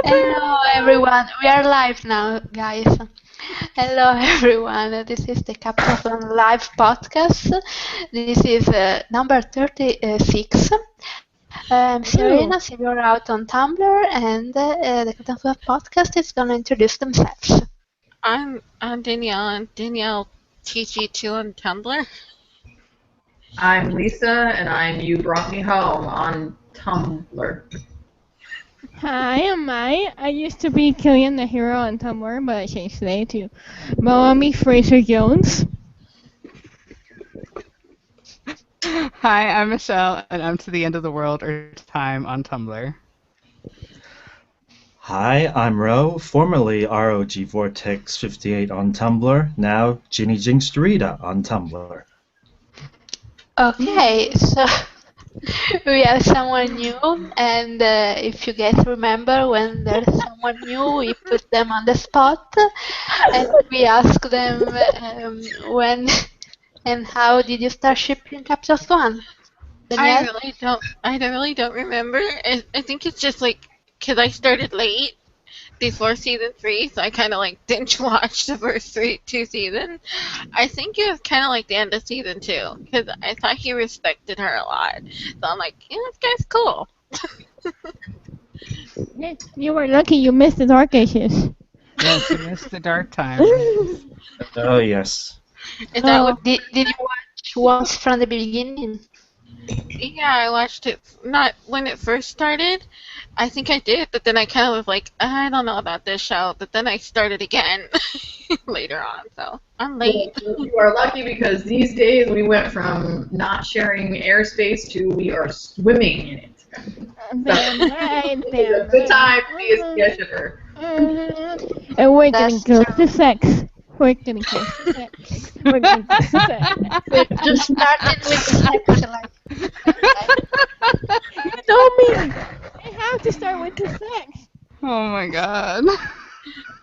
Hello everyone, we are live now, guys. Hello everyone, this is the Captain Swan live podcast. This is number 36. I'm Serena, see you're out on Tumblr, and the Captain Swan podcast is going to introduce themselves. I'm Danielle, Danielle TG2 on Tumblr. I'm Lisa, and I'm You Brought Me Home on Tumblr. Hi, I'm Mai. I used to be Killian the Hero on Tumblr, but I changed today to Moami Fraser Jones. Hi, I'm Michelle, and I'm To the End of the World or Time on Tumblr. Hi, I'm Ro, formerly ROG Vortex 58 on Tumblr, now Ginny Jinx Rita on Tumblr. Okay, so we have someone new, and if you guys remember, when there's someone new, we put them on the spot, and we ask them when and how did you start shipping Capture Swan? I really don't remember. I think it's just like because I started late before season 3, so I kind of like binge watched the first two seasons. I think it was kind of like the end of season 2 because I thought he respected her a lot. So I'm like, yeah, this guy's cool. You were lucky you missed the Dark Ages. Yes, you missed the dark time. Oh, yes. Is that what? Did you watch once from the beginning? Yeah, I watched it not when it first started. I think I did, but then I kind of was like, I don't know about this show. But then I started again later on, so I'm late. Well, you are lucky because these days we went from not sharing airspace to we are swimming in it. It's a good time to be a CS shipper. And we're getting close to sex. We're getting close to sex. We're getting close to sex. We just started with sex, like. You told me! I have to start with the sex. Oh my god.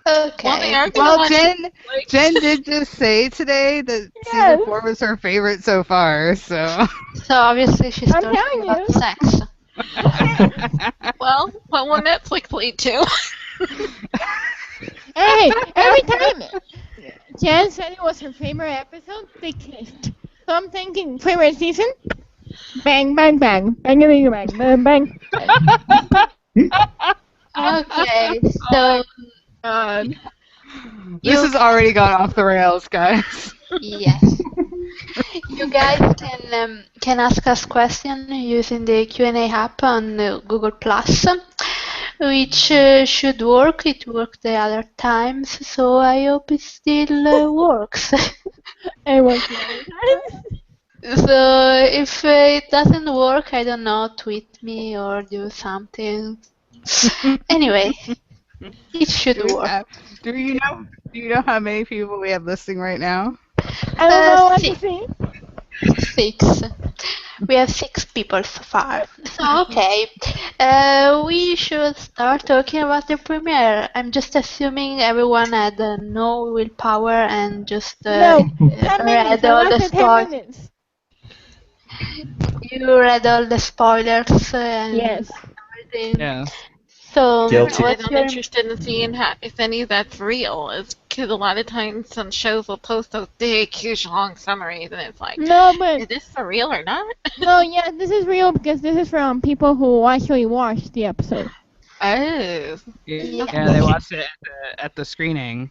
Okay. Well, Jen did just say today that season 4 was her favorite so far, so. So obviously she's talking about sex. Well, what will Netflix lead to? Hey, every time Jen said it was her favorite episode, they kissed. So I'm thinking, favorite season? Bang, bang, bang. Bang, bang, bang, bang, bang. Okay, so God. This has already gone off the rails, guys. yes, you guys can ask us questions using the Q&A app on Google Plus, which should work. It worked the other times, so I hope it still works. It worked the other times. So if it doesn't work, I don't know, tweet me or do something. Anyway, it should work. Do you know how many people we have listening right now? I don't know what to say. 6. We have 6 people so far. So okay, we should start talking about the premiere. I'm just assuming everyone had no willpower and just No, 10 read minutes. all I the lasted 10 minutes. You read all the spoilers and Yes. everything. Yeah. So Guilty. what's I'm your interested in seeing if any of that's real. Is because a lot of times some shows will post those big, huge, long summaries, and it's like, No, but is this for real or not? no, yeah, this is real because this is from people who actually watched the episode. Oh. Yeah, they watched it at the screening.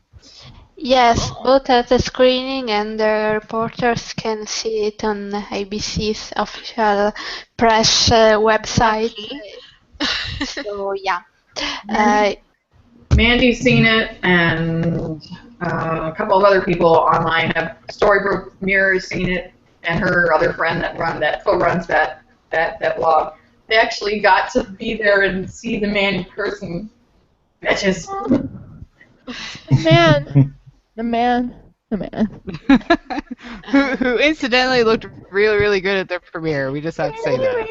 Yes, both at the screening and the reporters can see it on ABC's official press website. So yeah. Mandy's seen it, and a couple of other people online have Storybook Mirror's seen it, and her other friend that co-runs that blog. They actually got to be there and see the man in person. Bitches. The man. who incidentally looked really, really good at their premiere. We just have to say that.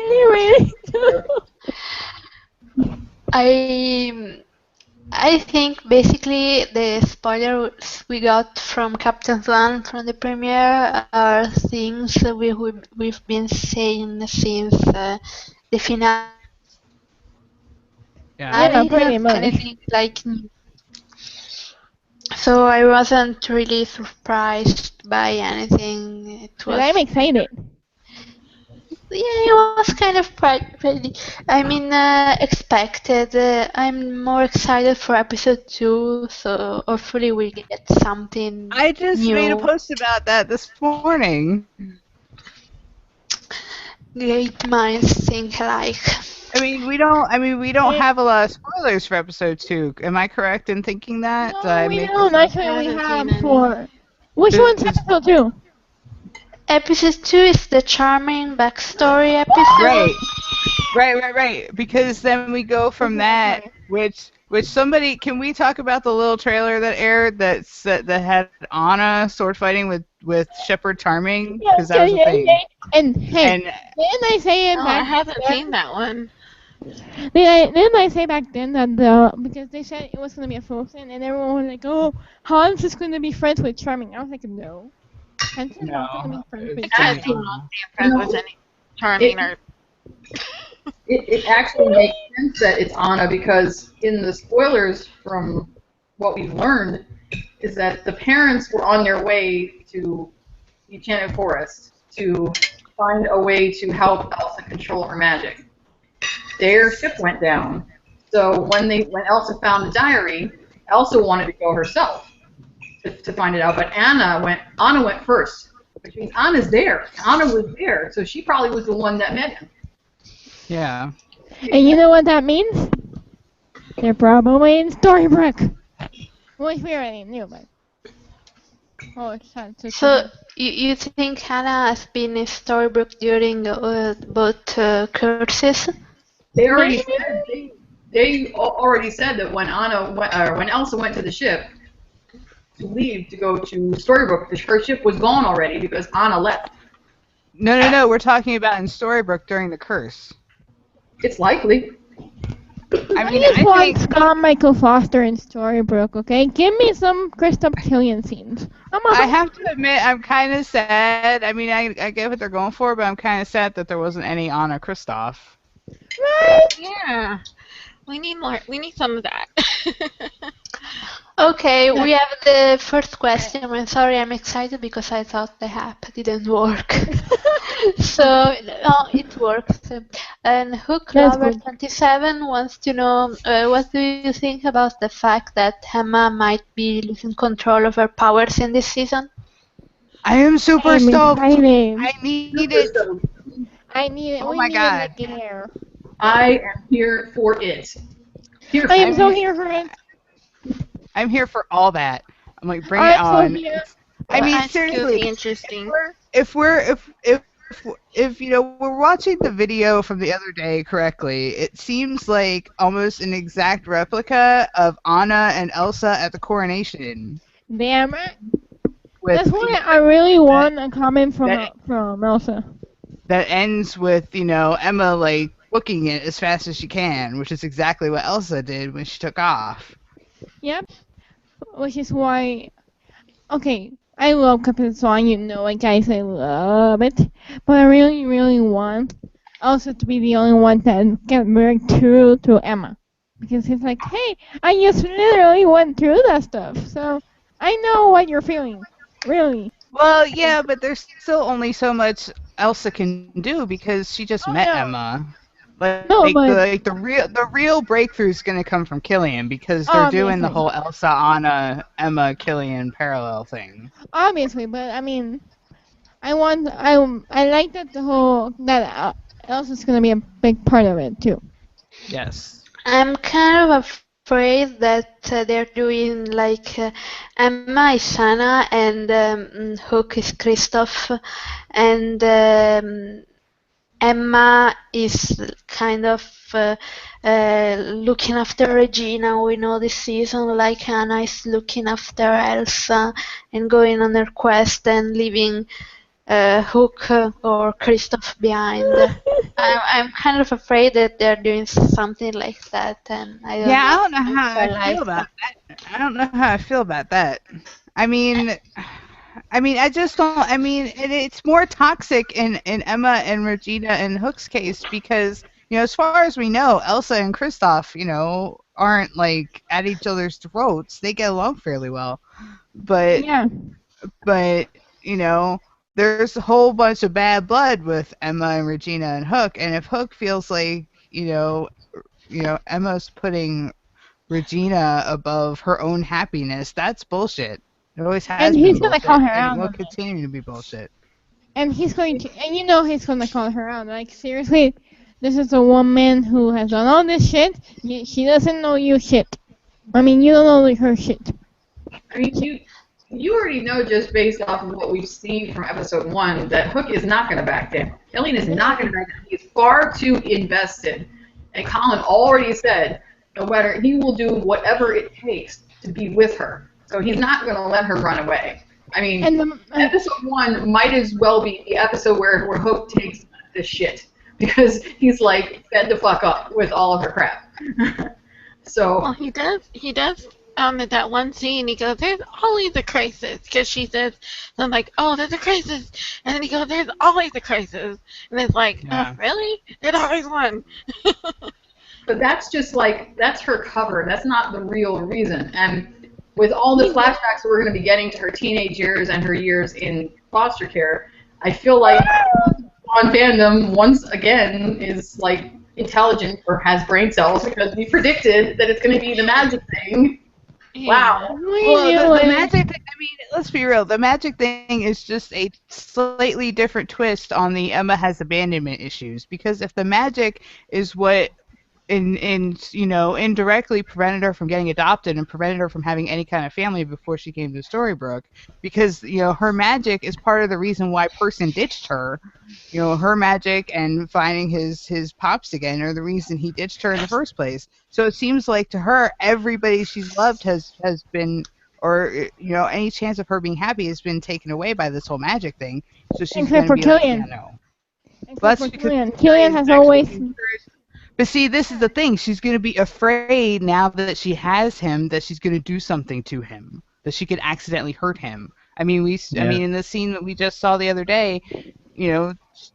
I think basically the spoilers we got from Captain Swan from the premiere are things we've been saying since the finale Yeah. Yeah, I pretty didn't see much. anything like new. So I wasn't really surprised by anything. It But was, I'm excited. yeah, it was kind of pretty, I mean, expected. I'm more excited for episode 2, so hopefully we get something I just made a new. post about that this morning. Great minds think alike. We don't Eh, have a lot of spoilers for episode 2. Am I correct in thinking that? Did no, I we make don't. this up? Actually, I we haven't seen have any. for. Which one's Because episode 2? Episode 2 is the charming backstory episode. right, right. Because then we go from Okay, I'm that, sorry. which somebody can we talk about the little trailer that aired that had Anna sword fighting with Shepard Charming Yeah, because that yeah, was a yeah, thing. yeah. And hey, And didn't I say it No, I back haven't then? seen that one. Didn't I say back then that because they said it was gonna be a Frozen and everyone was like, oh, Hans is gonna be friends with Charming. I was like, no, Hans is not gonna no, be friends it's with gonna I be do Charming. not Anna. see a You friend know, with any charming or. it actually makes sense that it's Anna because in the spoilers from what we've learned is that the parents were on their way to the Enchanted Forest to find a way to help Elsa control her magic. Their ship went down. So when Elsa found the diary, Elsa wanted to go herself to find it out, but Anna went first, which means Anna's there. Anna was there, so she probably was the one that met him. Yeah. And you know what that means? They're probably in Storybrooke. Which we already knew, but oh, it's sad to So see. you think Hannah has been in Storybrooke during both curses? They already Maybe. said they already said that when Elsa went to the ship to leave to go to Storybrooke, her ship was gone already because Anna left. No. We're talking about in Storybrooke during the curse. It's likely. I I mean, just I want think Scott Michael Foster in Storybrooke, okay? Give me some Christoph Killian scenes. I have to admit I'm kind of sad. I mean, I get what they're going for, but I'm kind of sad that there wasn't any Anna Kristoff. Right? Yeah, we need more. We need some of that. Okay, we have the first question. I'm sorry, I'm excited because I thought the app didn't work. So, no, it works. And Hook That's Lover good. 27 wants to know what do you think about the fact that Emma might be losing control of her powers in this season? I am super I'm stoked. excited. I need Super it. stoked. I need it. Oh We my need God. it in the air. I am here for it. Here I for am so it. here for it. I'm here for all that. I'm like, bring it I'm so on. here. I mean, That's goofy seriously, interesting. if you know we're watching the video from the other day correctly, it seems like almost an exact replica of Anna and Elsa at the coronation. Damn it. With That's why I really want a comment that- from Elsa. that ends with Emma like booking it as fast as she can, which is exactly what Elsa did when she took off. Yep. Which is why. Okay, I love Captain Swan, you know it, guys. I love it. But I really, really want Elsa to be the only one that can break through to Emma. Because it's like, hey, I just literally went through that stuff. So I know what you're feeling. Really. Well, yeah, but there's still only so much Elsa can do because she just Oh, met no. Emma. Like, No, but the real breakthrough is going to come from Killian because they're doing the obviously. whole Elsa, Anna, Emma, Killian parallel thing. Obviously, but I mean, I like that Elsa's gonna be a big part of it too. Yes. I'm kind of afraid that they're doing like Emma is Anna and Hook is Kristoff, and Emma is kind of looking after Regina. We know this season, like Anna is looking after Elsa and going on her quest and leaving Hook or Kristoff behind. I'm kind of afraid that they're doing something like that, and I don't Yeah, I know don't know if how I I like feel about that. that. I don't know how I feel about that. I mean, I just don't. It's more toxic in Emma and Regina and Hook's case because as far as we know, Elsa and Kristoff, aren't like at each other's throats. They get along fairly well. But Yeah. but there's a whole bunch of bad blood with Emma and Regina and Hook, and if Hook feels like Emma's putting Regina above her own happiness, that's bullshit. It always has And been he's gonna call bullshit, her and it out will on it. continue to be bullshit. And he's going to, and he's gonna call her out. Like, seriously, this is a woman who has done all this shit. She doesn't know you shit. I mean, you don't know her shit. I mean, you already know just based off of what we've seen from episode 1 that Hook is not going to back down. Killian is not going to back down. He's far too invested. And Colin already said, no matter, he will do whatever it takes to be with her. So he's not going to let her run away. I mean, episode 1 might as well be the episode where Hook takes the shit. Because he's like fed the fuck up with all of her crap. So Well, he does. He does. At that one scene, he goes, "There's always a crisis," because she says, so "I'm like, oh, there's a crisis," and then he goes, "There's always a crisis," and it's like, Yeah. really? There's always one. But that's just like, that's her cover. That's not the real reason. And with all the flashbacks we're going to be getting to her teenage years and her years in foster care, I feel like Swan fandom, once again, is like intelligent or has brain cells because we predicted that it's going to be the magic thing. Wow. Well, the magic thing, I mean, let's be real. The magic thing is just a slightly different twist on the Emma has abandonment issues. Because if the magic is what indirectly prevented her from getting adopted and prevented her from having any kind of family before she came to Storybrooke, because her magic is part of the reason why Person ditched her. Her magic and finding his pops again are the reason he ditched her in the first place. So it seems like to her, everybody she's loved has been, or any chance of her being happy has been taken away by this whole magic thing. So she's Except going to for be like, Killian. yeah, no. Except for Killian. Killian has always. But see, this is the thing. She's going to be afraid now that she has him that she's going to do something to him, that she could accidentally hurt him. I mean, in the scene that we just saw the other day,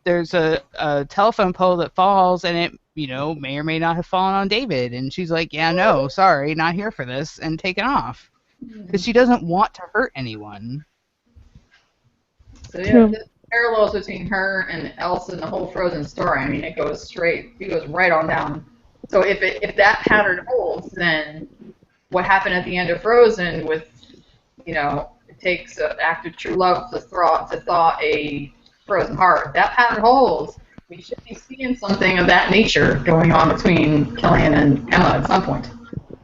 there's a telephone pole that falls, and it, may or may not have fallen on David. And she's like, yeah, no, sorry, not here for this, and taken off. Because she doesn't want to hurt anyone. So yeah, the parallels between her and Elsa and the whole Frozen story, I mean, it goes right on down. So if that pattern holds, then what happened at the end of Frozen with, it takes an act of true love to thaw a frozen heart. If that pattern holds, we should be seeing something of that nature going on between Killian and Emma at some point.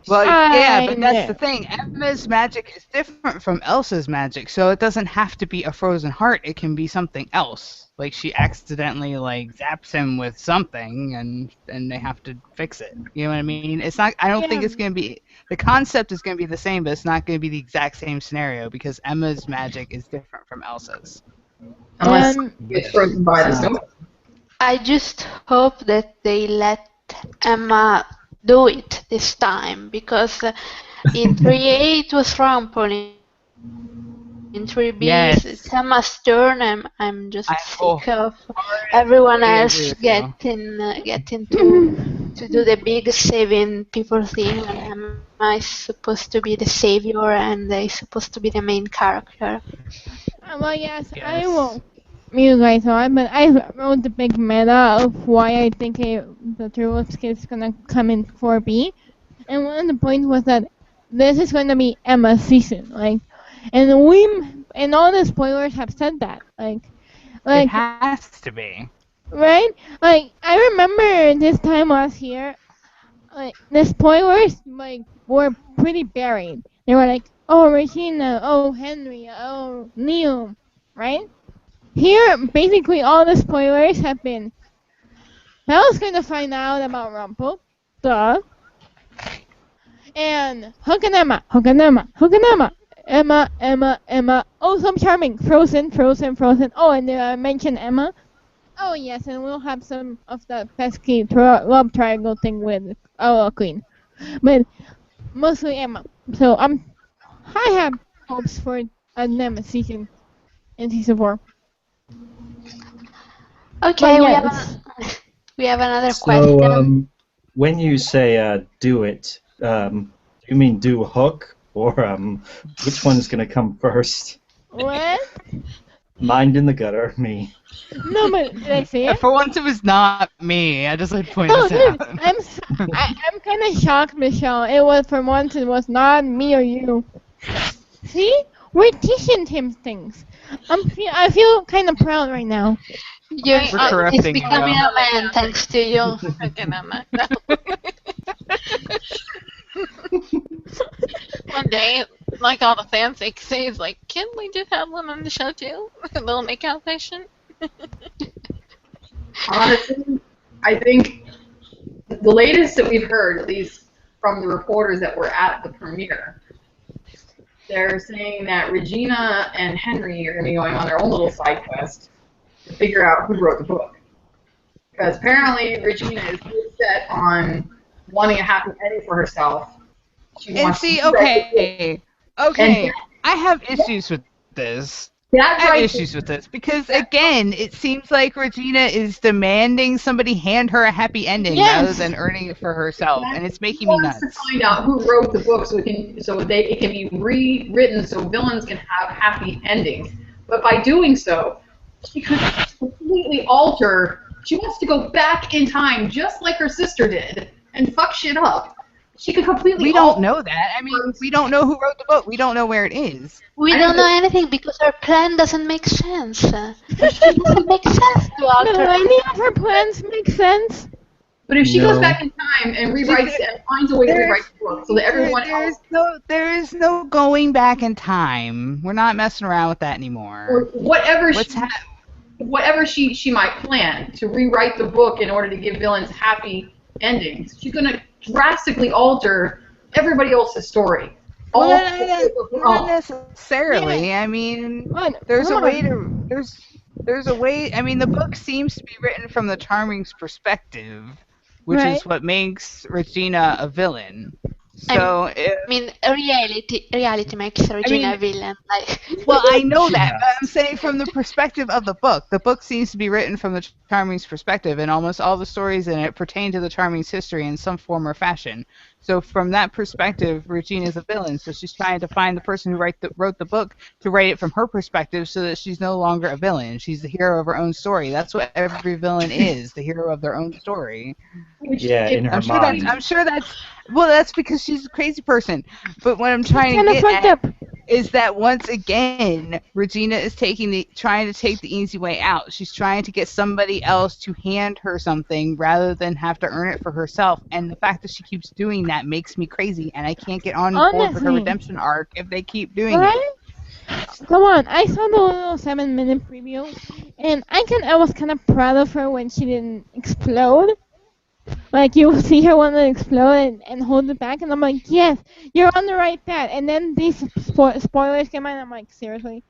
Well, yeah, but that's the thing. Emma's magic is different from Elsa's magic, so it doesn't have to be a frozen heart. It can be something else. Like she accidentally zaps him with something, and they have to fix it. You know what I mean? It's not. I don't think it's going to be. The concept is going to be the same, but it's not going to be the exact same scenario because Emma's magic is different from Elsa's. Unless it's frozen by the snow. I just hope that they let Emma do it this time, because in 3A it was Rumpel, in 3B it's Emma's turn, and I'm just sick of everyone else getting to do the big saving people thing, and Emma is supposed to be the savior and they're supposed to be the main character. Well, yes, I will. You guys are, but I wrote the big meta of why I think the Turtles is gonna come in 4B, and one of the points was that this is gonna be Emma's season, and all the spoilers have said that, it has to be, right? I remember this time last year, the spoilers were pretty buried. They were like, oh Regina, oh Henry, oh Neil, right? Here, basically, all the spoilers have been. Belle's gonna find out about Rumpel, duh. And Hook and Emma, Hook and Emma, Hook and Emma, Emma, Emma, Emma. Oh, so charming. Frozen, Frozen, Frozen. Oh, and I mentioned Emma. Oh yes, and we'll have some of the pesky love triangle thing with Queen, but mostly Emma. So I have hopes for an Emma season in season 4. Okay, yes. We have another So, question. when you say do it, do you mean do hook or which one's gonna come first? What? Mind in the gutter, me. No, but did I say it? For once, it was not me. I just like to point No, this out. dude, I'm kind of shocked, Michelle. It was for once. It was not me or you. See, we're teaching him things. I feel kind of proud right now. You're, We're he's correcting you. becoming a man thanks to you. Again, Emma. No. One day, like all the fanfic says, like, can we just have one on the show too? A little makeout session. Honestly, I think the latest that we've heard, at least from the reporters that were at the premiere, they're saying that Regina and Henry are going to be going on their own little side quest to figure out who wrote the book. Because apparently Regina is really set on wanting a happy ending for herself. She And wants see, to write the book. okay, I have issues with this. That I have right issues with this because again, it seems like Regina is demanding somebody hand her a happy ending Yes. rather than earning it for herself, and it's making She me wants nuts. to find out who wrote the book so it can be rewritten so villains can have happy endings. But by doing so, she could completely alter. She wants to go back in time just like her sister did and fuck shit up. She could completely. We don't alter know that. I mean, we don't know who wrote the book. We don't know where it is. We I don't know know anything because our plan doesn't make sense. It doesn't make sense to No, alter. any of her plans make sense. But if she No. goes back in time and rewrites and finds a way to rewrite the book so that everyone else, There is no going back in time. We're not messing around with that or anymore. whatever What's whatever she might plan to rewrite the book in order to give villains happy endings, she's going to drastically alter everybody else's story. All Not necessarily. I mean, What? there's a Come way on. to there's a way. I mean, the book seems to be written from the Charming's perspective, which Right. is what makes Regina a villain. So, I mean, reality makes Regina a villain. Like, well, I know that, Yeah. but I'm saying from the perspective of the book. The book seems to be written from the Charming's perspective, and almost all the stories in it pertain to the Charming's history in some form or fashion. So from that perspective, Regina's a villain. So she's trying to find the person who wrote the book to write it from her perspective so that she's no longer a villain. She's the hero of her own story. That's what every villain is, the hero of their own story. Yeah, in her mind. I'm sure that's well, that's because she's a crazy person. But what I'm trying Kind to of get fucked at up. is that once again, Regina is trying to take the easy way out. She's trying to get somebody else to hand her something rather than have to earn it for herself. And the fact that she keeps doing that makes me crazy, and I can't get on board with her Honestly. redemption arc if they keep doing it. Right? Come on, I saw the little 7-minute preview, and I was kind of proud of her when she didn't explode. Like, you see her want to explode and hold it back, and I'm like, yes, you're on the right path. And then these spoilers came out, and I'm like, seriously?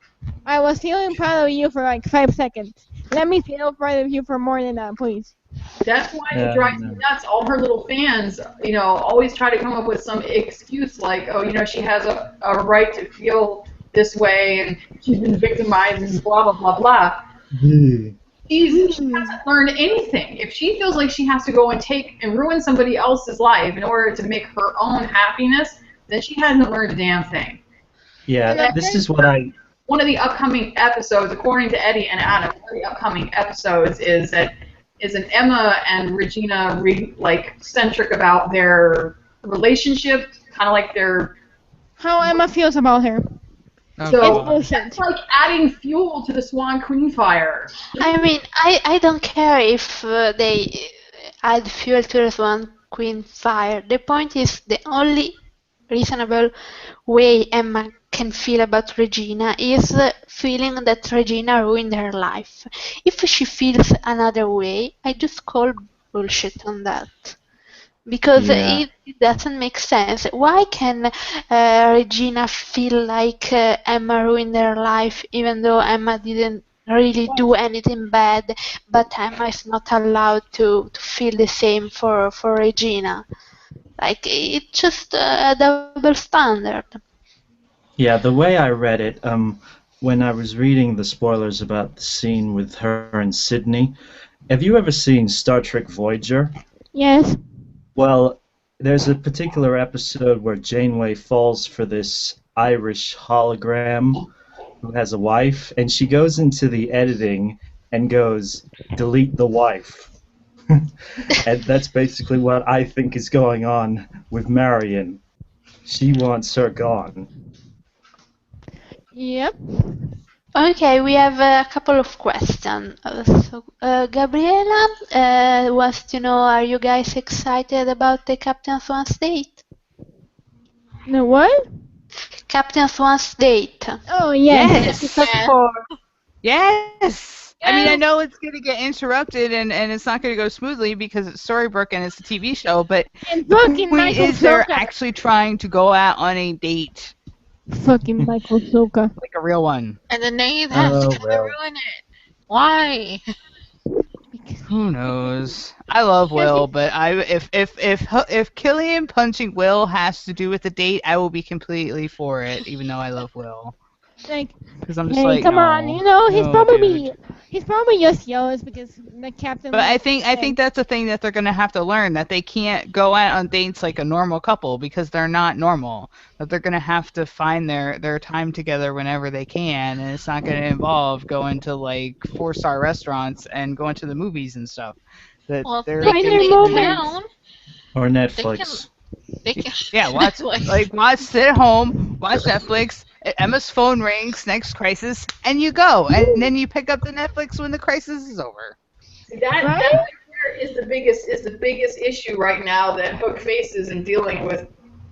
I was feeling proud of you for like 5 seconds. Let me feel proud of you for more than that, please. that's why it drives me nuts. All her little fans, always try to come up with some excuse like, oh, she has a right to feel this way, and she's been victimized, and blah, blah, blah, blah. She hasn't learned anything. If she feels like she has to go and take and ruin somebody else's life in order to make her own happiness, then she hasn't learned a damn thing. Yeah, this is what I. One of the upcoming episodes, according to Eddie and Adam, one of the upcoming episodes is an Emma and Regina centric about their relationship, kind of like their. How Emma feels about her. So bullshit. it's like adding fuel to the Swan Queen fire. I mean, I don't care if they add fuel to the Swan Queen fire. The point is, the only reasonable way Emma can feel about Regina is feeling that Regina ruined her life. If she feels another way, I just call bullshit on that. Because Yeah. it doesn't make sense. Why can Regina feel like Emma ruined her life even though Emma didn't really do anything bad, but Emma is not allowed to feel the same for Regina? Like, it's just a double standard. Yeah, the way I read it, when I was reading the spoilers about the scene with her and Sydney, Have you ever seen Star Trek Voyager? Yes. Well, there's a particular episode where Janeway falls for this Irish hologram who has a wife, and she goes into the editing and goes, delete the wife. And that's basically what I think is going on with Marion. She wants her gone. Yep. Okay, we have a couple of questions. Gabriela wants to know, are you guys excited about the Captain Swan's date? The what? Captain Swan's date. Oh, yes. Episode Yeah. 4. Yes. I mean, I Yes. know it's going to get interrupted and it's not going to go smoothly because it's Storybrooke and it's a TV show, but And the fucking point Michael is they're Soka. actually trying to go out on a date, Fucking Michael Soka. like a real one. And the name has to Oh, kind of well. ruin it. Why? Who knows? I love Will, but if Killian punching Will has to do with the date, I will be completely for it, even though I love Will. Like, Because I'm just hey, like, come no, on, you know, he's no, probably dude. just jealous because the captain. But I think that's a thing that they're gonna have to learn, that they can't go out on dates like a normal couple because they're not normal. That they're gonna have to find their time together whenever they can, and it's not gonna involve going to like 4-star restaurants and going to the movies and stuff. That Well, they're they Find can their make moments. town. Or Netflix. They can. yeah, watch sit at home, watch Netflix. Emma's phone rings, next crisis, and you go, and then you pick up the Netflix when the crisis is over. See, that Right? right there is the biggest issue right now that Hook faces in dealing with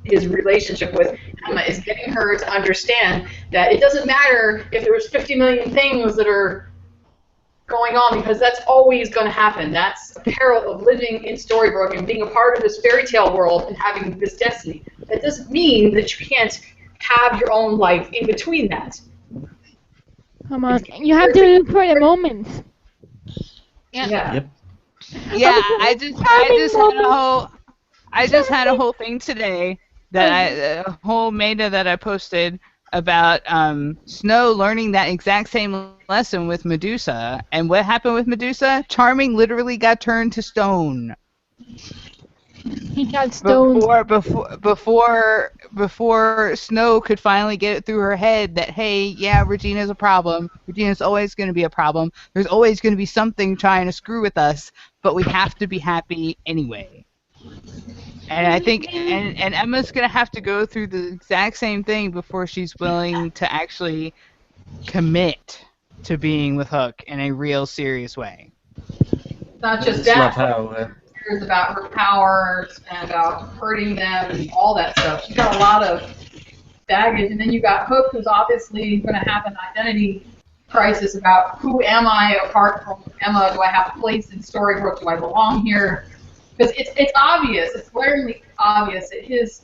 his relationship with Emma, is getting her to understand that it doesn't matter if there was 50 million things that are going on, because that's always going to happen. That's a peril of living in Storybrooke and being a part of this fairy tale world and having this destiny. That doesn't mean that you can't have your own life in between that. Come on, you have to look for the moments. Yeah. Yep. Yeah, Oh, I just had a whole thing today that a whole meta that I posted about Snow learning that exact same lesson with Medusa. And what happened with Medusa? Charming literally got turned to stone. He got stoned. Before Snow could finally get it through her head that, hey, yeah, Regina's a problem. Regina's always going to be a problem. There's always going to be something trying to screw with us, but we have to be happy anyway. And I think, and Emma's going to have to go through the exact same thing before she's willing to actually commit to being with Hook in a real serious way. Not I just just love that, how but about her powers and about hurting them and all that stuff. She's got a lot of baggage, and then you got Hook, who's obviously going to have an identity crisis about who am I apart from Emma? Do I have a place in Storybrooke? Do I belong here? Because it's obvious, it's glaringly obvious that his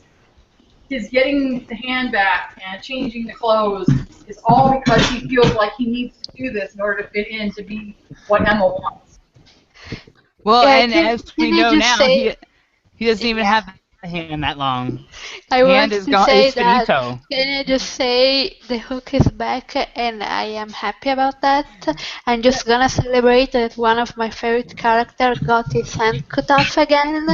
getting the hand back and changing the clothes is all because he feels like he needs to do this in order to fit in to be what Emma wants. Well, Yeah, and can- as we can I know just now, say- he doesn't even have the hand that long. I Hand want is to gone. say It's that. finito. Can I just say the Hook is back, and I am happy about that. I'm just gonna celebrate that one of my favorite characters got his hand cut off again.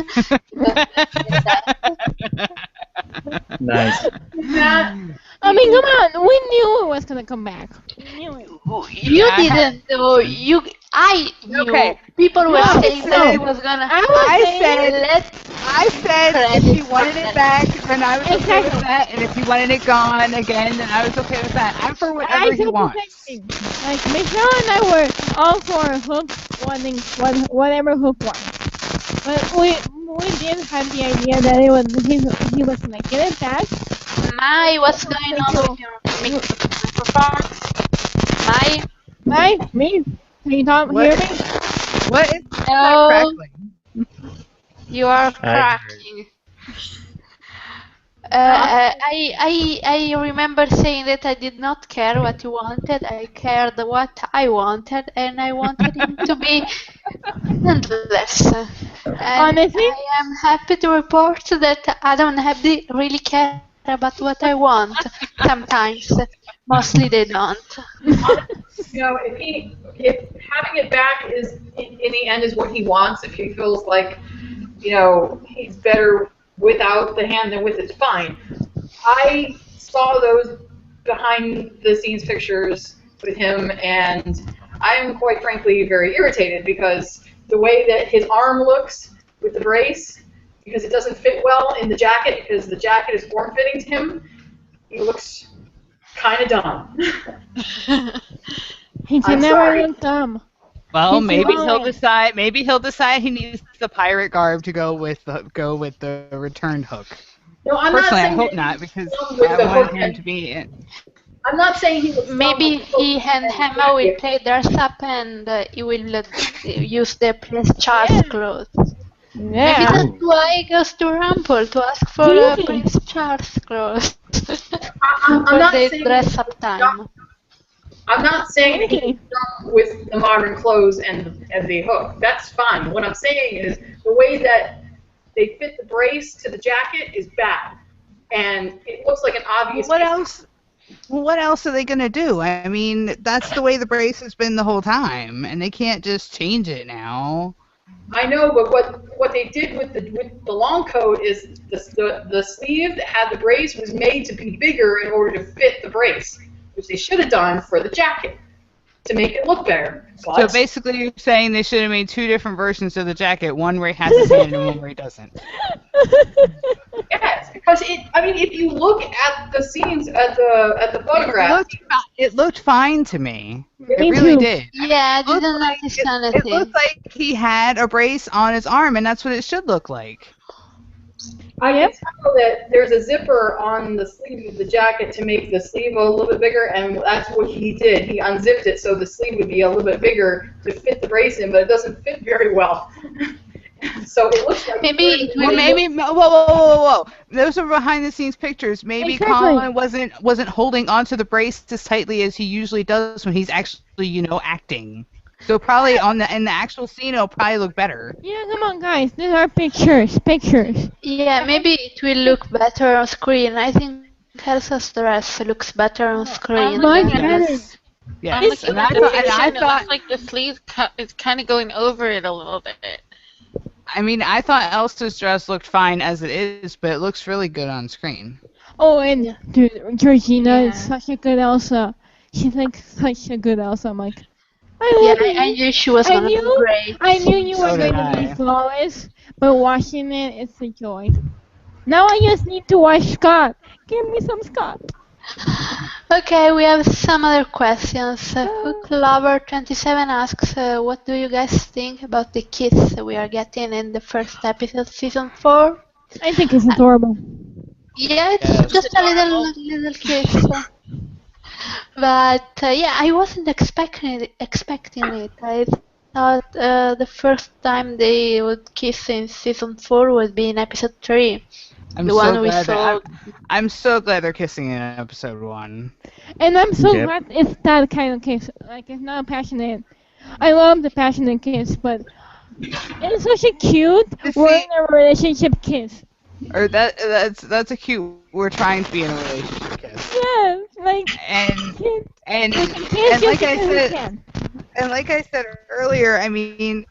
nice. That I mean, come on, we knew it was gonna come back. We knew it. You Yeah, I didn't know. I knew. Okay. People were No, saying that no. it was gonna. I said if he wanted it back, then I was okay with that, and if he wanted it gone again, then I was okay with that. I'm for whatever he said the wants. same thing. Like Michelle and I were all for Hook wanting whatever Hook wants, but we didn't have the idea that he was gonna get it back. My, what's going on with your microphone? My, Me? Can you hear What? me? What is that no, crackling? you are cracking. I remember saying that I did not care what you wanted. I cared what I wanted, and I wanted him to be nonetheless. And Honestly? I am happy to report that I don't have the really care about what I want. Sometimes, mostly they don't. If having it back is in the end is what he wants, if he feels like he's better without the hand than with it's fine. I saw those behind the scenes pictures with him, and I am quite frankly very irritated because the way that his arm looks with the brace, because it doesn't fit well in the jacket, because the jacket is form fitting to him, he looks kind of dumb. He can I'm never sorry. look dumb. Well, He's maybe he'll lying. decide. Maybe he'll decide he needs the pirate garb to go with the returned hook. No, I'm not Personally, I saying hope that not he because looks dumb with I the want hook. him to be. I'm not saying he looks dumb Maybe with the hook he and and Emma will jacket. play dress up and he will use the Prince Charles Yeah. clothes. Maybe Yeah. that's Ooh. why he goes to Rumble to ask for Really? Prince Charles clothes I'm for not the saying dress up time. I'm not saying that he's Maybe. dumb with the modern clothes and the hook. That's fine. What I'm saying is the way that they fit the brace to the jacket is bad, and it looks like an obvious. What else? What else are they gonna do? I mean, that's the way the brace has been the whole time, and they can't just change it now. I know, but what they did with the long coat is the sleeve that had the brace was made to be bigger in order to fit the brace, which they should have done for the jacket to make it look better. So But basically, you're saying they should have made two different versions of the jacket: one where he has his hand and one where he doesn't. yes, because if you look at the scenes at the It photograph, looked, it looked fine to me. It Me really too. did. Yeah, I It looked didn't like notice it looked anything. like he had a brace on his arm, and that's what it should look like. I Yep. can tell that there's a zipper on the sleeve of the jacket to make the sleeve a little bit bigger, and that's what he did. He unzipped it so the sleeve would be a little bit bigger to fit the brace in, but it doesn't fit very well. So it looks like Maybe it Well, will maybe. Whoa! Those are behind-the-scenes pictures. Maybe Exactly. Colin wasn't holding onto the brace as tightly as he usually does when he's actually, acting. So probably in the actual scene, it'll probably look better. Yeah, come on, guys. These are pictures. Pictures. Yeah, maybe it will look better on screen. I think Elsa's dress looks better on screen I'm than looking Much at this. better. Yes. I'm Yes. It's looking And at I the thought. picture, And I and it looks thought. like the sleeve cut is kind of going over it a little bit. I mean, I thought Elsa's dress looked fine as it is, but it looks really good on screen. Oh, and Yeah. dude, Georgina is Yeah. such a good Elsa. She's like such a good Elsa. I'm like, I Yeah, love I you. knew she was I gonna do knew, great. I knew you were So did going to be I. flawless, but watching it, it's a joy. Now I just need to watch Scott. Give me some Scott. Okay, we have some other questions. Hook Lover 27 asks, what do you guys think about the kiss we are getting in the first episode, season 4? I think it's adorable. Yeah, it's Yes. just a little kiss. But yeah, I wasn't expecting it. I thought the first time they would kiss in season 4 would be in episode 3, I'm the so one we glad saw. that I'm so glad they're kissing in episode 1. And I'm so Yep. glad it's that kind of kiss. Like, it's not passionate. I love the passionate kiss, but it's such a cute, You we're see- in a relationship kiss. Or that's a cute. We're trying to be in a relationship kiss. Yeah, like, And kiss. and We can kiss and just like I because we said, can. and like I said earlier, I mean,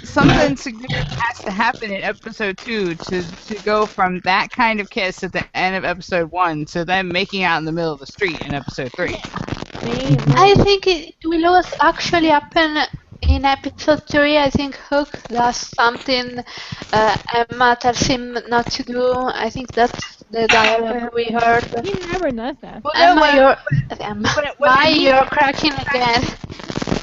something significant has to happen in episode 2 to go from that kind of kiss at the end of episode 1 to them making out in the middle of the street in episode 3. I think it will also actually happen in episode 3. I think Hook does something Emma tells him not to do. I think that's the dialogue we heard. He never does that. Well, no, Emma, what why I mean- you're cracking again?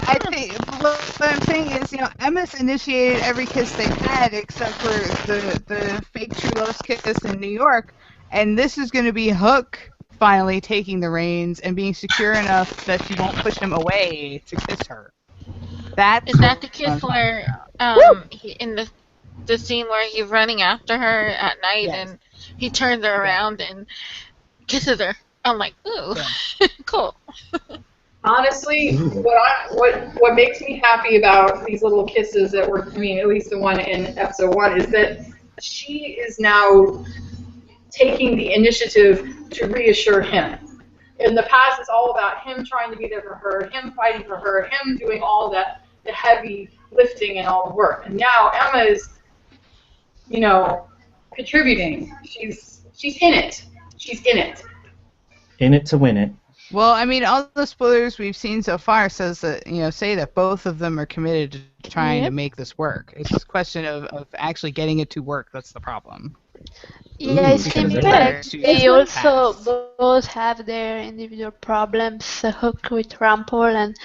I think what I'm saying is, Emma's initiated every kiss they've had except for the fake true love's kiss in New York, and this is going to be Hook finally taking the reins and being secure enough that she won't push him away to kiss her. That's Is that the kiss where in the scene where he's running after her at night Yes. and he turns her around and kisses her? I'm like, ooh, cool. honestly, what makes me happy about these little kisses that were, at least the one in episode 1, is that she is now taking the initiative to reassure him. In the past, it's all about him trying to be there for her, him fighting for her, him doing all that, the heavy lifting and all the work. And now Emma is, contributing. She's in it. She's in it. In it to win it. Well, I mean, all the spoilers we've seen so far says that say that both of them are committed to trying to make this work. It's just a question of actually getting it to work that's the problem. Yeah, it Ooh, seems because like it's they also past. both have their individual problems. Hook with Rumpel and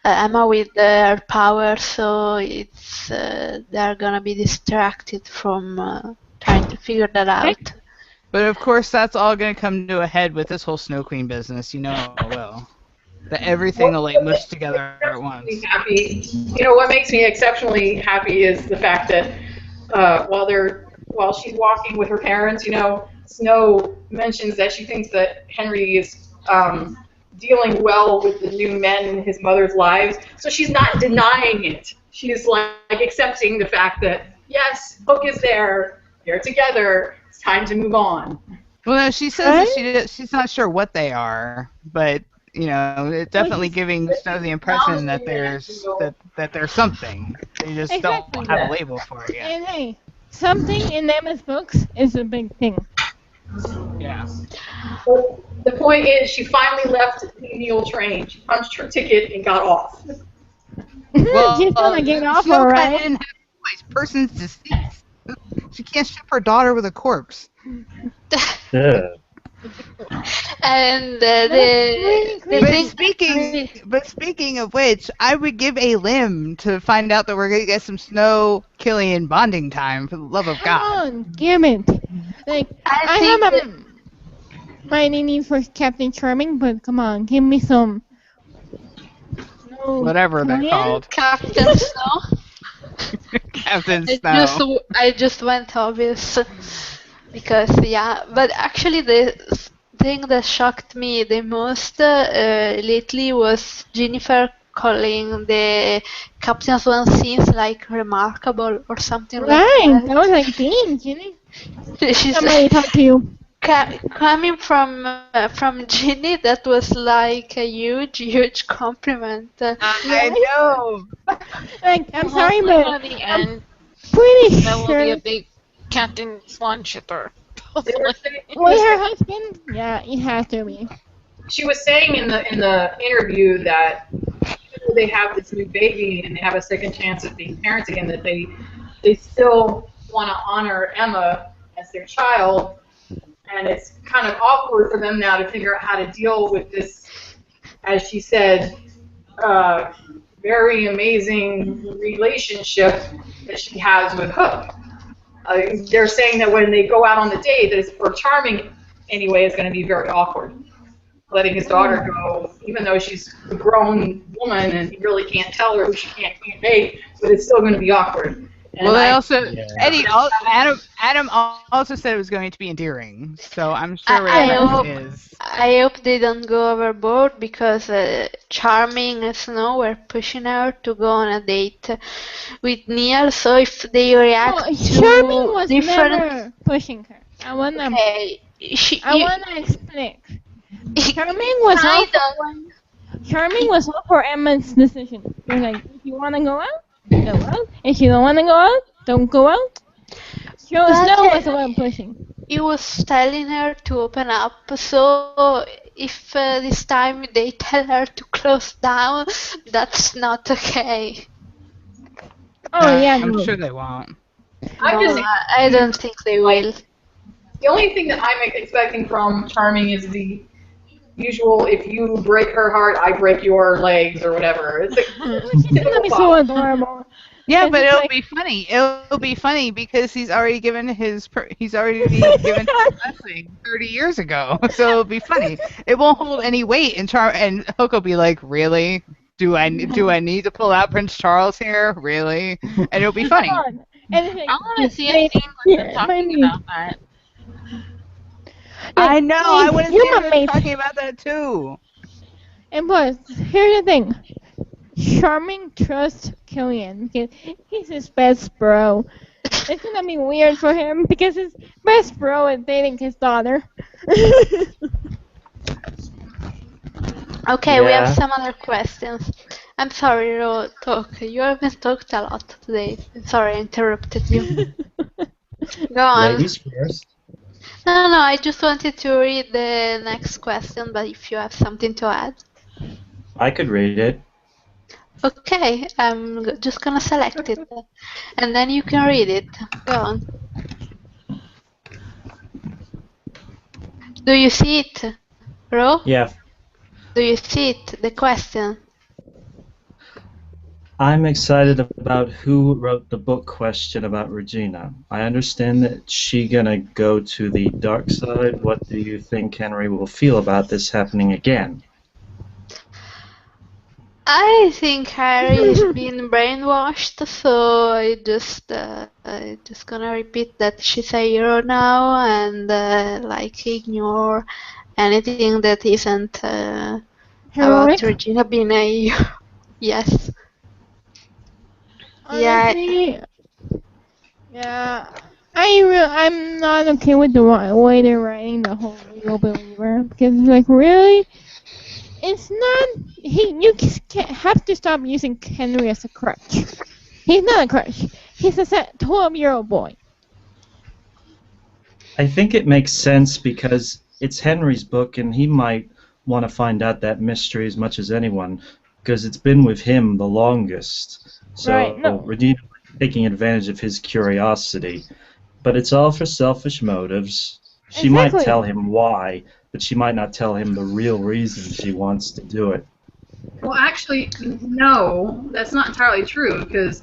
Emma with their power, so it's they're gonna be distracted from trying to figure that out. But of course, that's all going to come to a head with this whole Snow Queen business. You know it will. That everything will like mush together at once. Happy. What makes me exceptionally happy is the fact that while she's walking with her parents, Snow mentions that she thinks that Henry is dealing well with the new men in his mother's lives. So she's not denying it. She's like accepting the fact that yes, Hook is there. They're together. It's time to move on. Well, no, she says that she's not sure what they are, but it's definitely giving Snow the impression that there's something. They just Exactly. don't have a label for it yet. And hey, something in Emma's books is a big thing. Yeah. But the point is, she finally left the Mule train. She punched her ticket and got off. She's gonna get off, Snow alright. didn't have a choice. Person's deceased. She can't ship her daughter with a corpse. Yeah. And really the creepy. thing, But speaking of which, I would give a limb to find out that we're gonna get some Snow Killian bonding time. For the love of Come God. on, give it. Like, I think have that- my need for Captain Charming, but come on, give me some. No, Whatever they're Killian? called. Captain Snow. Captain Snow. I just went obvious because but actually the thing that shocked me the most lately was Jennifer calling the Captain Swan scenes like remarkable or something Right, like that was like, dang, Ginny. that. She's Somebody talk to you. coming from Ginny, that was like a huge compliment. I know. Like, I'm sorry, Hopefully but by the end, pretty Snow will be sure a big Captain Swan shipper. They were saying- with her husband, yeah, it has to be. She was saying in the interview that even though they have this new baby and they have a second chance at being parents again, that they still want to honor Emma as their child, and it's kind of awkward for them now to figure out how to deal with this, as she said, very amazing relationship that she has with Hook. They're saying that when they go out on the date, that for Charming anyway, it's going to be very awkward. Letting his daughter go, even though she's a grown woman and he really can't tell her who she can't date, but it's still going to be awkward. And Well, they also Yeah. Adam also said it was going to be endearing, so I'm sure I whatever hope- it is. I hope they don't go overboard because Charming and Snow were pushing her to go on a date with Neil. So if they react Oh, to Charming was different, never pushing her. I wanna okay, explain. Charming was all Charming was all for Emma's decision. He was like, if you wanna go out, go out. If you don't wanna go out, don't go out. So Snow was the one pushing. He was telling her to open up. So if this time they tell her to close down, that's not okay. Oh yeah, I'm no. sure they won't. I'm No, just I don't think they will. the only thing that I'm expecting from Charming is the usual: if you break her heart, I break your legs, or whatever. It's She's gonna be so adorable. Yeah, It's but just it'll like- be funny. It'll be funny because he's already given his blessing 30 years ago, so it'll be funny. It won't hold any weight, and Hook will be like, "Really? Do I need to pull out Prince Charles here? Really?" And it'll be funny. Come on. And it's like, I want to see a wait, scene with them yeah, talking my about that. I know. I Hey, want to you see my him mate. talking about that too. And plus, here's the thing. Charming trusts Killian because he's his best bro. It's gonna be weird for him because his best bro is dating his daughter. Okay, we have Yeah, some other questions. I'm sorry, Ro, talk. You haven't talked a lot today. Sorry, I interrupted you. Go on. ladies first. No, no, I just wanted to read the next question, but if you have something to add. I could read it. Okay, I'm just gonna select it, and then you can read it. Go on. Do you see it, Ro? Yeah, Do you see it, the question? I'm excited about who wrote the book question about Regina. I understand that she gonna go to the dark side. What do you think Henry will feel about this happening again? I think Harry's been brainwashed, so I just gonna repeat that she's a hero now and like ignore anything that isn't about Heroic? Regina being a hero. Yes. Yeah. Honestly, yeah. I'm not okay with the way they're writing the whole real believer because it's like really, it's not. You have to stop using Henry as a crutch. He's not a crutch. He's a 12-year-old boy. I think it makes sense because it's Henry's book and he might want to find out that mystery as much as anyone because it's been with him the longest. Right? So No. Regina taking advantage of his curiosity. But it's all for selfish motives. She might Exactly. tell him why, but she might not tell him the real reason she wants to do it. Well, actually, no, that's not entirely true because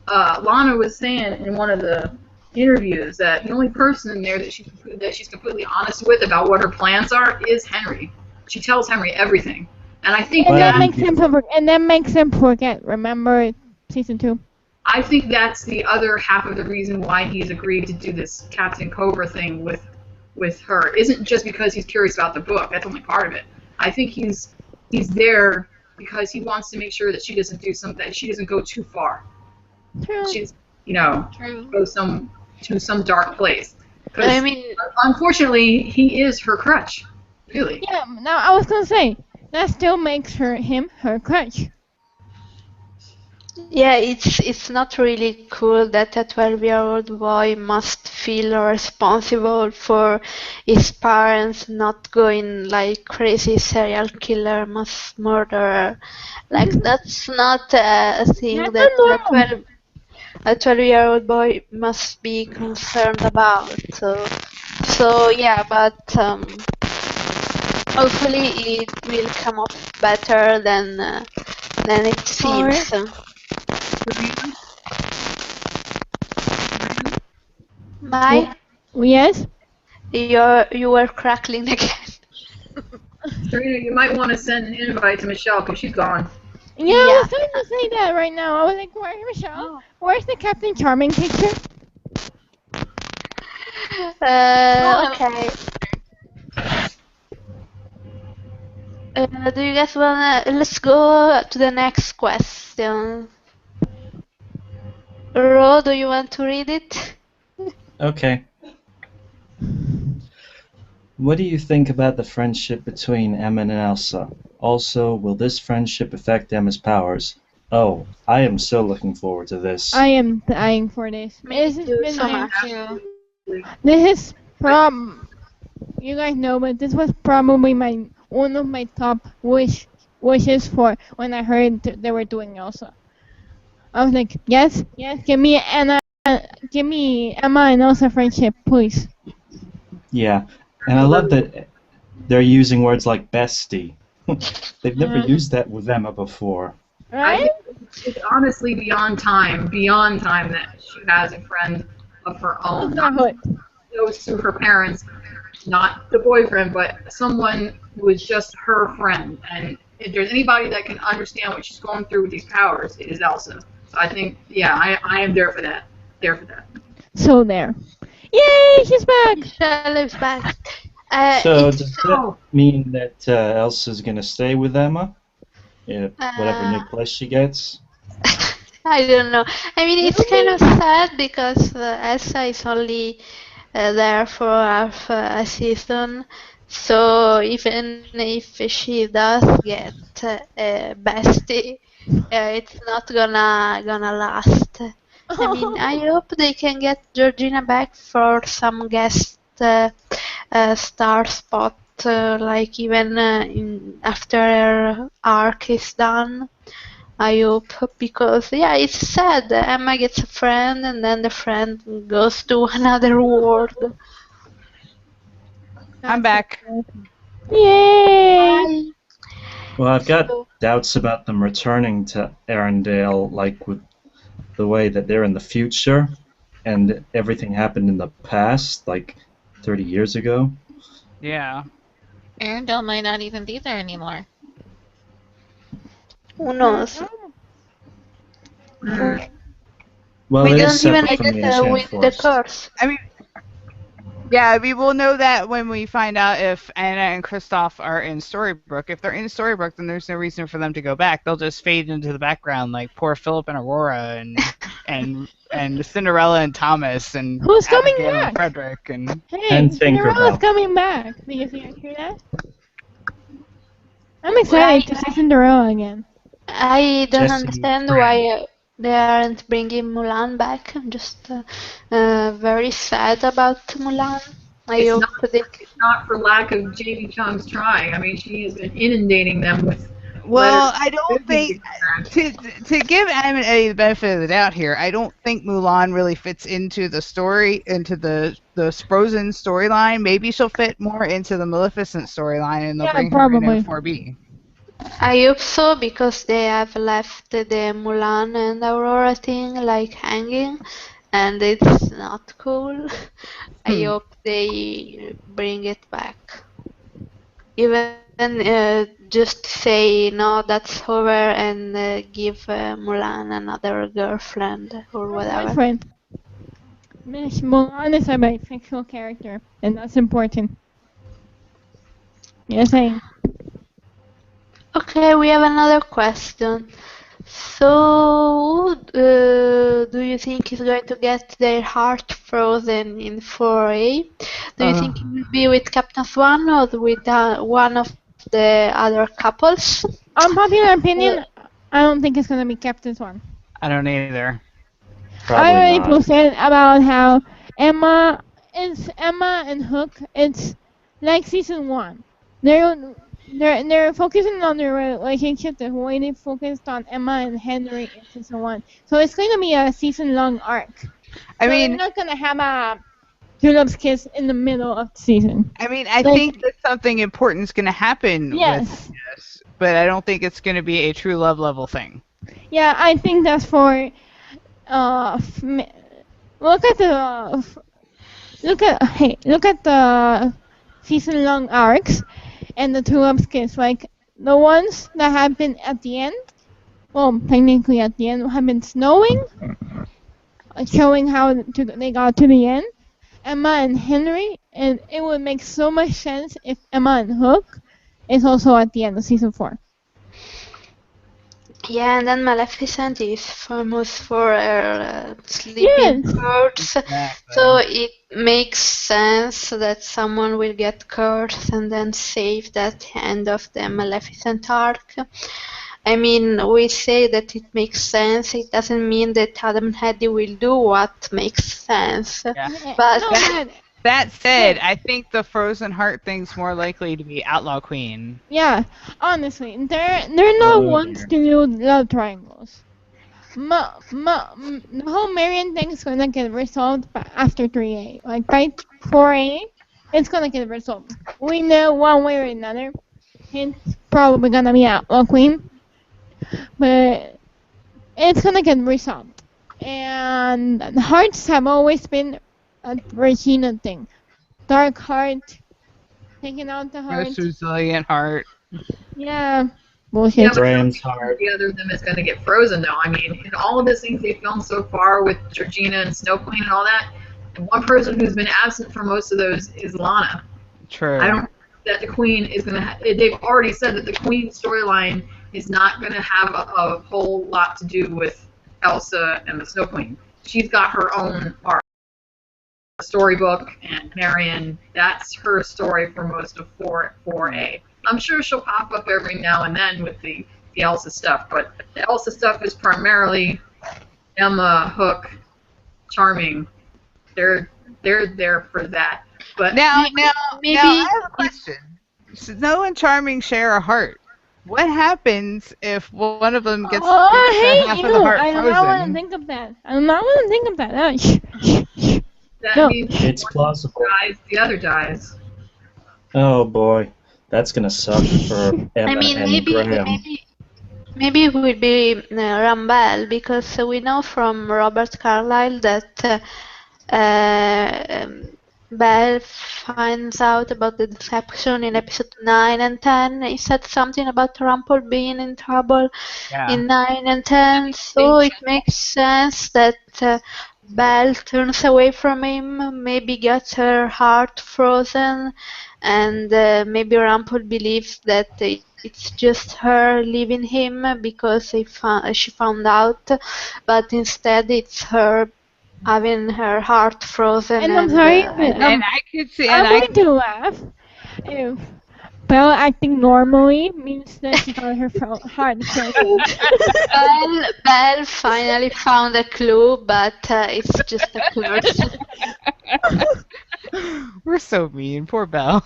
Lana was saying in one of the interviews that the only person in there that she's completely honest with about what her plans are is Henry. She tells Henry everything, and I think And But that that makes him forget. Remember season 2? I think that's the other half of the reason why he's agreed to do this Captain Cobra thing with her. Isn't just because he's curious about the book. That's only part of it. I think he's there because he wants to make sure that she doesn't do something. That she doesn't go too far. True. She's True. go to some dark place. But I Because mean, unfortunately, he is her crutch. Really. Yeah. Now I was gonna say that still makes him her crutch. yeah, it's not really cool that a 12-year-old boy must feel responsible for his parents not going like crazy serial killer, mass murderer. Like that's not a thing That's that normal. a 12-year-old boy must be concerned about. So yeah, but hopefully it will come off better than it seems. Oh, Mai, yes. you were crackling again. Serena, you might want to send an invite to Michelle because she's gone. Yeah, I Yeah. was trying to say that right now. I was like, where's Michelle? Oh. Where's the Captain Charming picture? Okay. Do you guys wanna? Let's go to the next question. Ro, do you want to read it? Okay. What do you think about the friendship between Emma and Elsa? Also, will this friendship affect Emma's powers? Oh, I am so looking forward to this. I am dying for this. Me This has too, been so my. much. Too. This is you guys know, but this was probably one of my top wishes for when I heard they were doing Elsa. I was like, yes, give me Emma and Elsa friendship, please. Yeah, and I love that they're using words like bestie. They've never used that with Emma before. I Right? think it's honestly beyond time that she has a friend of her own. Not Sisterhood. goes through her parents, not the boyfriend, but someone who is just her friend. And if there's anybody that can understand what she's going through with these powers, it is Elsa. So I think, yeah, I am there for that. There for that. So there. Yay, she's back. Michelle is back. So It's does that mean that Elsa's gonna stay with Emma? Yeah, whatever new uh, place she gets? I don't know. I mean, it's kind of sad because Elsa is only there for half a season. So even if she does get a bestie, it's not gonna last. I mean, I hope they can get Georgina back for some guest star spot, like even after her arc is done. I hope because yeah, it's sad. Emma gets a friend and then the friend goes to another world. I'm back. Yay! Bye. Well, I've got So, doubts about them returning to Arendelle, like with the way that they're in the future and everything happened in the past, like 30 years ago. Yeah. Arendelle might not even be there anymore. who knows? Mm. Well, We it is don't even separate from get the Enchanted with the Forest. curse. I mean, yeah, we will know that when we find out if Anna and Kristoff are in Storybrooke. If they're in Storybrooke, then there's no reason for them to go back. They'll just fade into the background like poor Philip and Aurora and Cinderella and Thomas and Who's coming Abigail and back? Frederick and Hey, And Cinderella's Tinkerbell. coming back. Did you hear that? I'm I, excited to see Cinderella again. I don't Jessie understand Fran. why they aren't bringing Mulan back. I'm just very sad about Mulan. I It's hope not they. it's not for lack of Jamie Chung's trying. I mean, she has been inundating them with letters well, I don't begging to think come back. to give Adam and Eddie the benefit of the doubt here. I don't think Mulan really fits into the story, into the Frozen storyline. Maybe she'll fit more into the Maleficent storyline, and they'll Yeah, bring her in probably. 4B. I hope so because they have left the Mulan and Aurora thing like hanging, and it's not cool. I Hmm. hope they bring it back. Even just say no, that's over, and give Mulan another girlfriend or Or whatever. boyfriend. Miss Mulan is a bisexual character, and that's important. Yes, I. Okay, we have another question. So, do you think he's going to get their heart frozen in 4A? Do you think it will be with Captain Swan or with one of the other couples? Unpopular Uh, opinion, I don't think it's gonna be Captain Swan. I don't either. I Probably already not. posted about how Emma and Hook. It's like season one. They're focusing on their relationship the way they focused on Emma and Henry in season one. So it's going to be a season long arc. I So they're mean, not gonna have a Two Love's Kiss in the middle of the season. I Like think that something important is going to happen with yes, this, but I don't think it's going to be a true love level thing. yeah, I think that's for look at the look at the season long arcs and the Two Love's Kiss. Like the ones that have been at the end. Well, technically at the end have been snowing, showing how they got to the end. Emma and Henry, and it would make so much sense if Emma and Hook is also at the end of season 4. Yeah, and then Maleficent is famous for her sleeping Yes. birds, Exactly. so it makes sense that someone will get cursed and then save that end of the Maleficent arc. I mean, we say that it makes sense. It doesn't mean that Adam and Eddie will do what makes sense. Yeah. But No, That, but that said, I think the Frozen Heart thing's more likely to be Outlaw Queen. yeah, honestly, they're not Oh, ones to do love triangles. The whole Marion thing is gonna get resolved after 3A. Like by 4A, it's gonna get resolved. We know one way or another. It's probably gonna be Outlaw Queen, but it's gonna get resolved. And the hearts have always been a Regina thing. Dark heart, taking out the heart. Most resilient heart. Yeah, Yeah, bullshit. but Graham's heart. the other of them is going to get frozen, though. I mean, in all of the things they've filmed so far with Georgina and Snow Queen and all that, the one person who's been absent for most of those is Lana. True. I don't think that the Queen is going to. They've already said that the Queen storyline is not going to have a whole lot to do with Elsa and the Snow Queen. She's got her own arc. Storybook, and Marion, that's her story for most of 4A. I'm sure she'll pop up every now and then with the Elsa stuff, but the Elsa stuff is primarily Emma, Hook, Charming. They're there for that. But Now, maybe I have a question. Snow and Charming share a heart. What happens if one of them gets Oh, I half hate of the you! heart I do not want to frozen? think of that. I do not want to think of that. Oh, that No. means It's one plausible. dies, the other dies. Oh boy, that's gonna suck for I Emma mean, and Graham. maybe it will be Rambal because we know from Robert Carlyle that Belle finds out about the deception in episode 9 and 10. He said something about Rumpel being in trouble Yeah. in 9 and 10, so it makes sense that Belle turns away from him, maybe gets her heart frozen, and maybe Rumpel believes that it's just her leaving him because she found out, but instead it's her having her heart frozen And I'm sorry, but And I could see, I'm and I going to laugh if Belle acting normally means that she got her heart frozen. Belle finally found a clue, but it's just a curse. we're so mean. Poor Belle.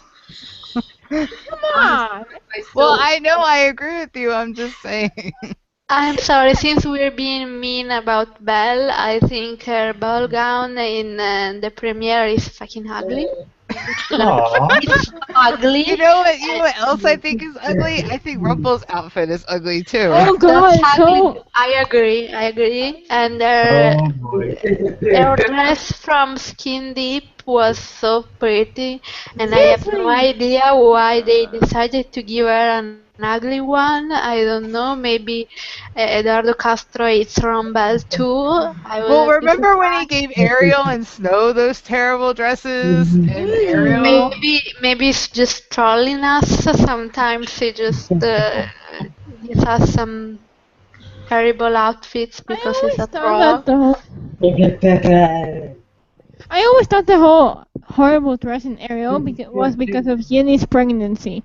Come I on! still, Well, I know I agree with you. I'm just saying. I'm sorry, since we're being mean about Belle, I think her ball gown in the premiere is fucking ugly. Aww. It's ugly. You know what? You know what else I think is ugly? I think Rumpel's outfit is ugly too. Oh god, That's so ugly. I agree. And her Oh boy. her dress from Skin Deep was so pretty, and I have no seriously! idea why they decided to give her an ugly one. I don't know. Maybe Eduardo Castro hates Rombel too. I Well, wouldn't be remember when he surprised. gave Ariel and Snow those terrible dresses? And Ariel. Maybe it's just trolling us. Sometimes he just gives us some terrible outfits I because he's always a thought that troll. I always thought the whole horrible dress in Ariel was because of Jenny's pregnancy.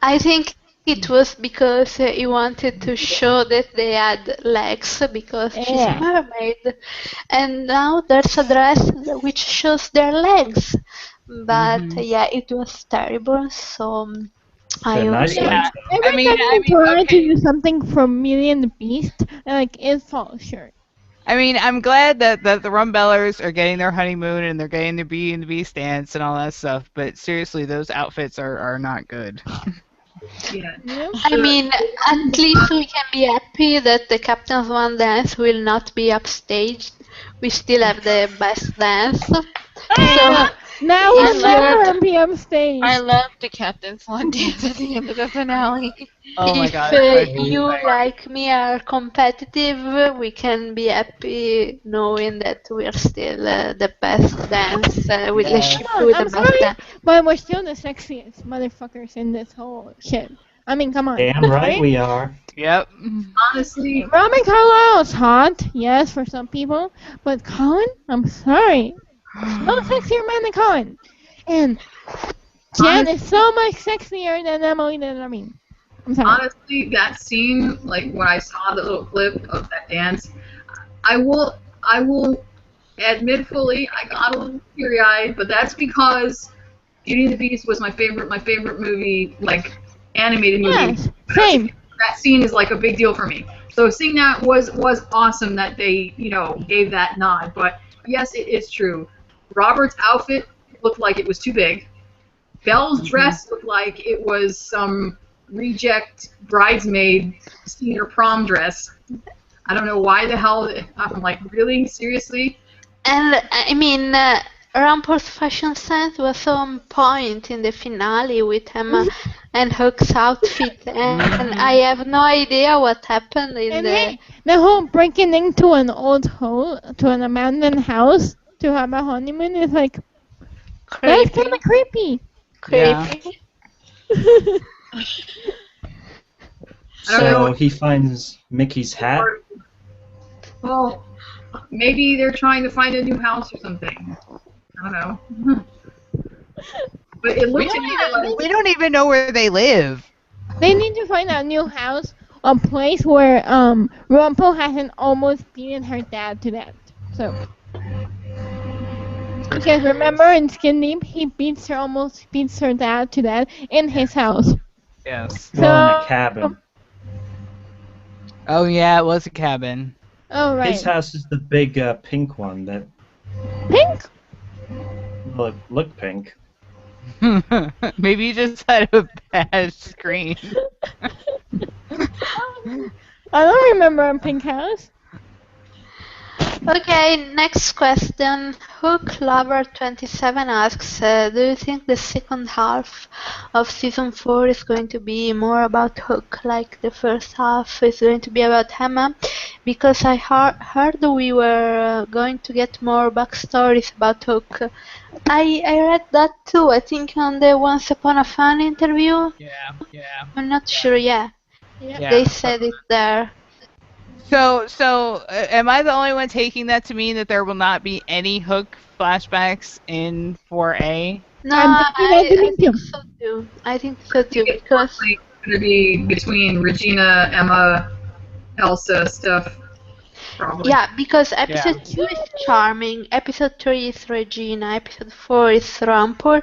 I think it was because he wanted to show that they had legs because she's a Yeah. mermaid. And now there's a dress which shows their legs. But Hmm. yeah, it was terrible. So I They're hope nice they. legs. Every time they try to use something from Beauty and the Beast, like it falls short. I mean, I'm glad that the Rumbellers are getting their honeymoon and they're getting their Beauty and the Beast dance and all that stuff. But seriously, those outfits are not good. yeah. Yeah. I mean, at least we can be happy that the Captain's One dance will not be upstaged. We still have the best dance. So Now if we'll you're never be upstage. I love the Captain Swan dance at the end of the finale. Oh my if god, it's my you favorite. like me are competitive, we can be happy knowing that we're still the best dance with the Yeah. ship Come on, with the I'm best sorry, dance. but we're still the sexiest motherfuckers in this whole shit. I mean, come on. Damn right we are. Yep. Honestly, Robin Carlyle's hot, yes, for some people, but Colin, I'm sorry, no sexier man than Colin. And Jen is so much sexier than Emily than I mean. I'm sorry. honestly, that scene, like when I saw the little clip of that dance, I will admit fully, I got a little teary-eyed, but that's because Beauty and the Beast was my favorite movie, like animated movie. Yes, same. That scene is like a big deal for me. So seeing that was awesome that they gave that nod. But yes, it is true. Robert's outfit looked like it was too big. Belle's dress looked like it was some reject bridesmaid senior prom dress. I don't know why the hell. I'm like, really? Seriously? And I mean, Rumpel's fashion sense was so on point in the finale with Emma and Hook's outfit, and I have no idea what happened in And the hey, the whole breaking into an old hole, to an abandoned house, to have a honeymoon is like, that's kind of creepy. Yeah. creepy. I don't know. So he finds Mickey's hat. Well, maybe they're trying to find a new house or something. I don't know. But it We looked to don't me even like we don't even know where they live. They need to find a new house, a place where Rumpel hasn't almost beaten her dad to death. So because remember in Skin Deep he almost beats her dad to death in his house. Yes. Well, in a So cabin. Oh yeah, it was a cabin. oh His right. house is the big pink one that Pink? looked pink. Maybe you just had a bad screen. I don't remember a pink house. Okay, next question. Hook Lover 27 asks, do you think the second half of season 4 is going to be more about Hook, like the first half is going to be about Emma? Because I heard we were going to get more backstories about Hook. I read that too, I think on the Once Upon a Fan interview. Yeah, I'm not sure, yeah. Yeah. They yeah. said it there. So, am I the only one taking that to mean that there will not be any Hook flashbacks in 4A? No, I'm taking that to I me think too. so too. I think so I think too it's because mostly going to be between Regina, Emma, Elsa stuff, probably. yeah, because Yeah. episode 2 is charming, episode 3 is Regina, episode 4 is Rumpel,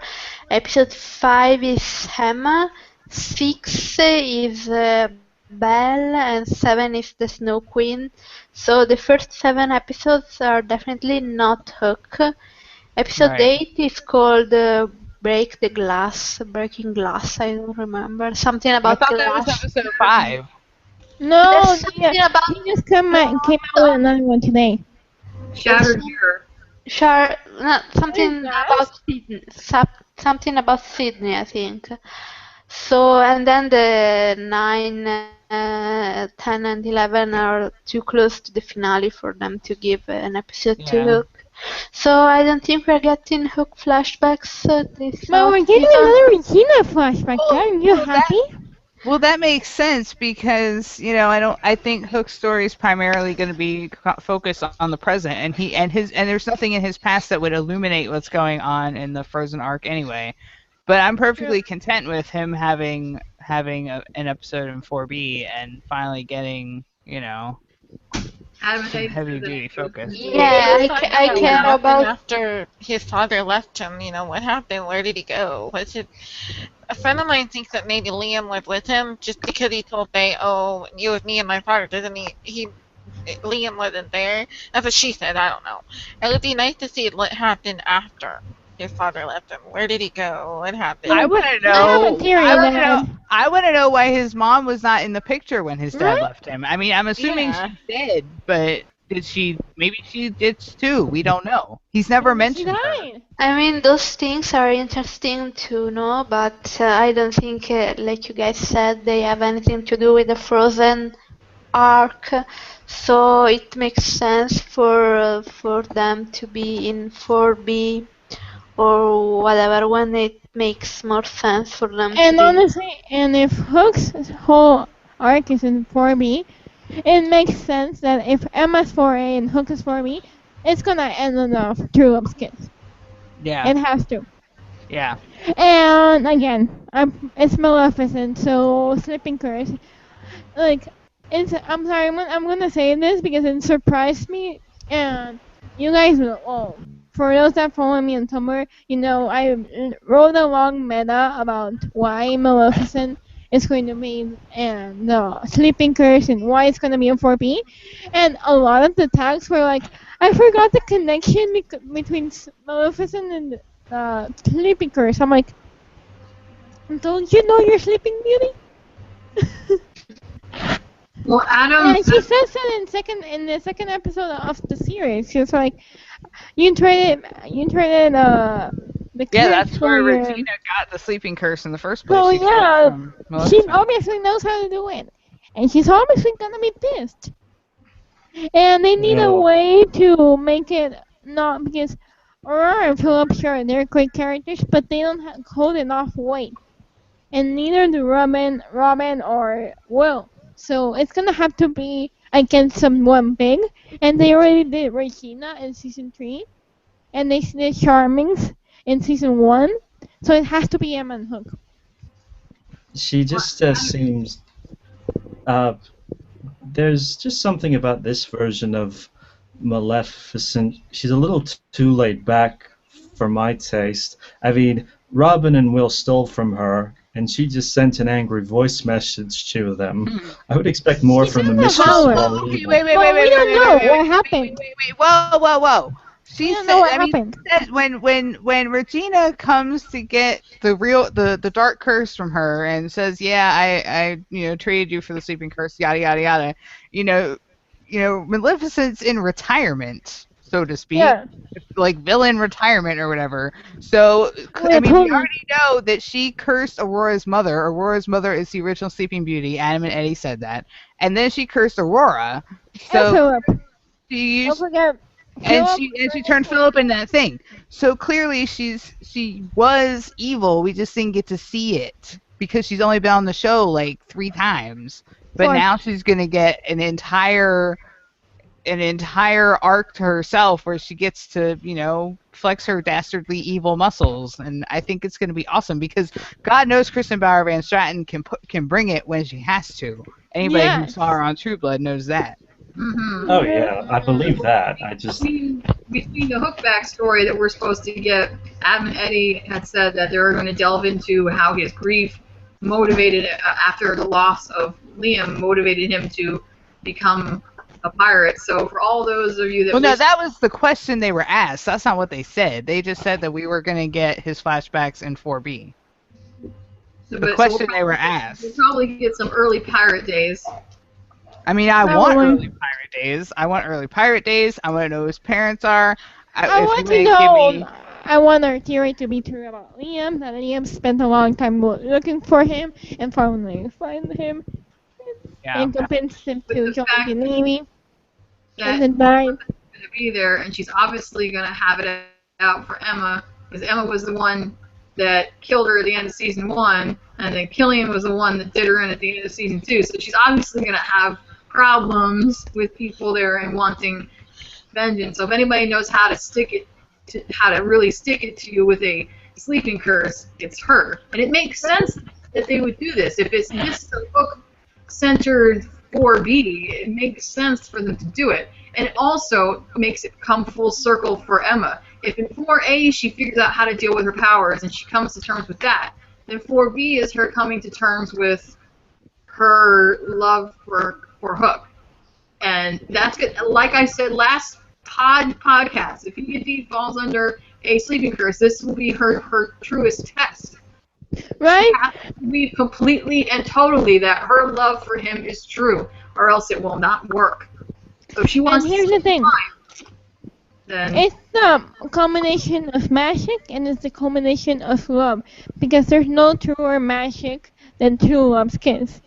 episode 5 is Emma, 6 is Belle, and 7 is the Snow Queen. So the first 7 episodes are definitely not Hook. Episode Right. 8 is called Breaking Glass, I don't remember. Something I about thought that was glass. episode 5. There's No, something about they just came out with glass. another one today. There's Shattered Mirror. no, What is something that? about Sydney. Something about Sydney, I think. So, and then the 9, 10, and 11 are too close to the finale for them to give an episode to Yeah. Hook. So, I don't think we're getting Hook flashbacks this But we're getting season. another Regina flashback. Are you Well, happy? that makes sense because I think Hook's story is primarily going to be focused on the present, and there's nothing in his past that would illuminate what's going on in the Frozen arc anyway. But I'm perfectly content with him having an episode in 4B and finally getting Adam some Hayes heavy says duty it goes focus. really Yeah, Find I out what care happened about. after his father left him. You know, what happened? Where did he go? Was it? A friend of mine thinks that maybe Liam lived with him just because he told Faye, "Oh, you with me and my father." Doesn't he? Liam wasn't there. That's what she said. I don't know. It would be nice to see what happened after his father left him. Where did he go? What happened? I want to I have a know. theory, I want to know. Dad. I want to know why his mom was not in the picture when his dad Right? left him. I mean, I'm assuming Yeah. she's dead, but did she? Maybe she did too. We don't know. He's never Maybe she mentioned her. died. I mean, those things are interesting to know, but I don't think, like you guys said, they have anything to do with the Frozen arc. So it makes sense for them to be in 4B or whatever when it makes more sense for them to And be. honestly, and if Hook's whole arc is in 4B, it makes sense that if Emma's 4A and Hook is 4B, it's gonna end on a True Love's Kiss. Yeah. It has to. Yeah. And again, it's Maleficent, so Sleeping Curse. Like, I'm sorry, I'm gonna say this because it surprised me. And you guys know, well, for those that follow me on Tumblr, I wrote a long meta about why Maleficent is going to be and the Sleeping Curse and why it's gonna be a 4P. And a lot of the tags were like, I forgot the connection between Maleficent and Sleeping Curse. I'm like, don't you know you're Sleeping Beauty? Well, Adam, And she says that in the second episode of the series. She was like, you traded the Yeah, curse that's for where your. Regina got the sleeping curse in the first place. So She stole it yeah, from she Maleficent. obviously knows how to do it, and she's obviously gonna be pissed. And they need a No. way to make it not because Aurora and Philip sure they're great characters, but they don't hold enough weight, and neither do Robin or Will. So it's gonna have to be against someone big, and they already did Regina in season 3, and they did Charmings in season 1, so it has to be Emma and Hook. She just seems. Uh, there's just something about this version of Maleficent. She's a little too laid back for my taste. I mean, Robin and Will stole from her, and she just sent an angry voice message to them. I would expect more She from the didn't Mistress know of it. All Okay, Evil. Well, we don't know what happened. Whoa. We She don't know said, what I mean, happened. she said when Regina comes to get the dark curse from her and says, yeah, I traded you for the sleeping curse, yada yada yada, you know, Maleficent's in retirement, so to speak, Yeah, like villain retirement or whatever. So I with mean, we Pony. already know that she cursed Aurora's mother. Aurora's mother is the original Sleeping Beauty. Adam and Eddie said that, and then she cursed Aurora. And So Philip. she Don't used forget and Philip. she turned Philip in that thing. So clearly she was evil. We just didn't get to see it because she's only been on the show like 3 times. But Four. now she's gonna get an entire arc to herself where she gets to, flex her dastardly evil muscles, and I think it's going to be awesome because God knows Kristen Bauer Van Straten can bring it when she has to. Anybody who Yes. saw her on True Blood knows that. Mm-hmm. Oh yeah, I believe that. I just Between the Hook backstory that we're supposed to get, Adam and Eddie had said that they were going to delve into how his grief motivated after the loss of Liam motivated him to become a pirate. So for all those of you that Well, no, wish, that was the question they were asked. That's not what they said. They just said that we were going to get his flashbacks in 4B. The question they were asked. we'll probably get some early pirate days. I mean, I want Probably. early pirate days. I want to know who his parents are. I If want you to may give know. me, I want our theory to be true about Liam. That Liam spent a long time looking for him and finally find him yeah. and convinced him But to the join fact the Navy and that then died. going to be there, and she's obviously going to have it out for Emma, because Emma was the one that killed her at the end of season 1, and then Killian was the one that did her in at the end of season 2. So she's obviously going to have problems with people there and wanting vengeance. So if anybody knows how to how to really stick it to you with a sleeping curse, it's her. And it makes sense that they would do this. If it's this book centered 4B, it makes sense for them to do it. And it also makes it come full circle for Emma. If in 4A she figures out how to deal with her powers and she comes to terms with that, then 4B is her coming to terms with her love for Hook. And that's good. Like I said last podcast, if He falls under a sleeping curse, this will be her truest test. Right? She has to believe completely and totally that her love for him is true, or else it will not work. So if she wants And here's to the thing. then It's the combination of magic and it's the combination of love. Because there's no truer magic than true love's kiss.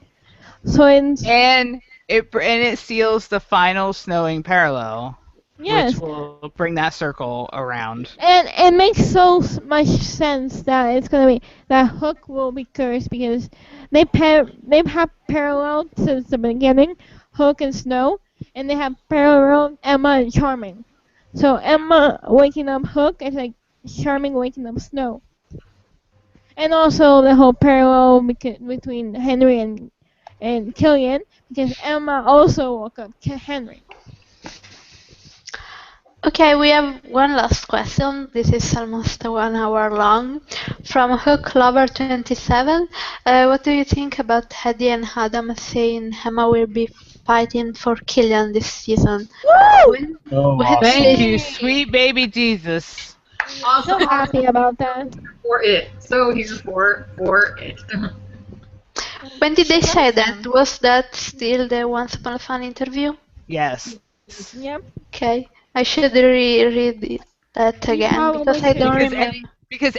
So it's And it seals the final snowing parallel, yes. which will bring that circle around. And it makes so much sense that it's gonna be that Hook will be cursed because they've had parallel since the beginning, Hook and Snow, and they have parallel Emma and Charming. So Emma waking up Hook is like Charming waking up Snow. And also the whole parallel between Henry and Killian because Emma also woke up Henry. Okay, we have one last question. This is almost 1 hour long. From Hook Lover 27. What do you think about Hedy and Adam saying Emma will be fighting for Killian this season? Woo! When, oh when awesome. Thank they, you, sweet baby Jesus. So happy about that. for it. So here for it. when did they say that? Was that still the Once Upon a Fun interview? Yes. Yep. Okay, I should reread that again probably because I should. don't Because remember.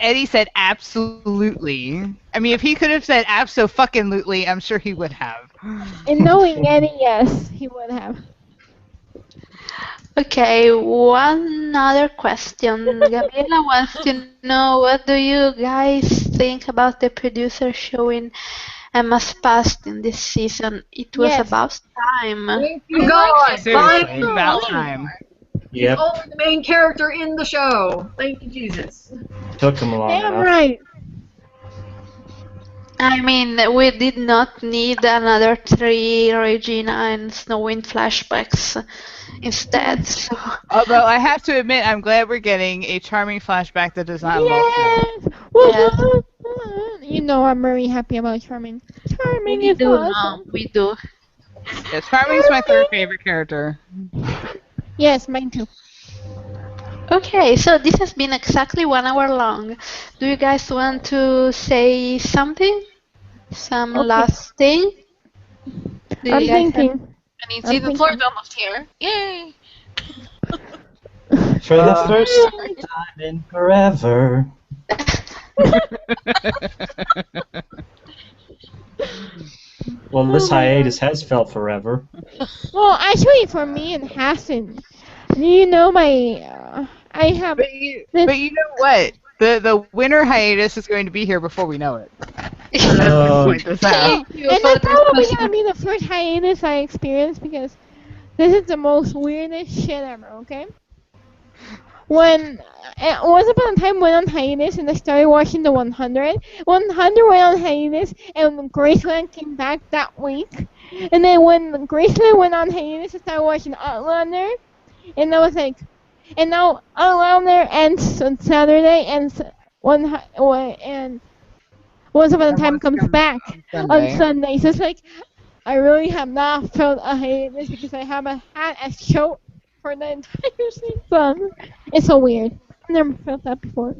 Eddie said absolutely. I mean, if he could have said abso-fucking-lutely, I'm sure he would have. And knowing Eddie, yes, he would have. Okay, one other question. Gabriela wants to know what do you guys think about the producer showing Emma's past in this season. It was Yes. about time. Thank you, I God. like it. Seriously, Finally, about time. he's Yep. only the main character in the show. Thank you, Jesus. Took him long Damn enough. right. I mean, we did not need another 3 Regina and Snowwind flashbacks instead. So, Although I have to admit, I'm glad we're getting a charming flashback that does not involve Snow. Yes. yes, You know I'm very happy about Charming. Charming we is do know, awesome. we do. Yeah, Charming's my third favorite character. Yes, mine too. Okay, so this has been exactly 1 hour long. Do you guys want to say something? Some Okay. last thing? Do I'm you guys have? thinking. I mean, I'm season 4 is thinking. almost here. Yay! For the Uh, first time in forever. Well, this Oh my hiatus has felt forever. Well, actually, for me, it hasn't. You know, I have but you this. know what? The winter hiatus is going to be here before we know it. So that's Oh. gonna point this out. Thank you And for that's probably this. gonna be the first hiatus I experience because this is the most weirdest shit ever. Okay. When once upon a time went on hiatus and I started watching the 100. 100 went on hiatus and Graceland came back that week. And then when Graceland went on hiatus, I started watching Outlander. And I was like, and now Outlander ends on Saturday and and once upon a And time once comes comes back on on Sunday. Sunday. So it's like I really have not felt a hiatus because I haven't had a show for the entire season. It's so weird. I've never felt that before.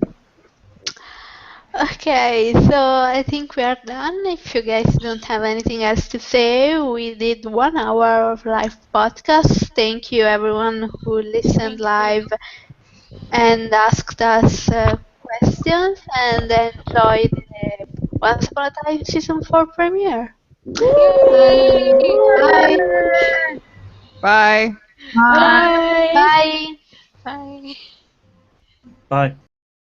Okay, so I think we are done. If you guys don't have anything else to say, we did 1 hour of live podcast. Thank you everyone who listened Thank you. live and asked us questions and enjoyed the Once Upon a Time season 4 premiere. Yay! Bye. Bye. Bye. Bye. Bye. Bye.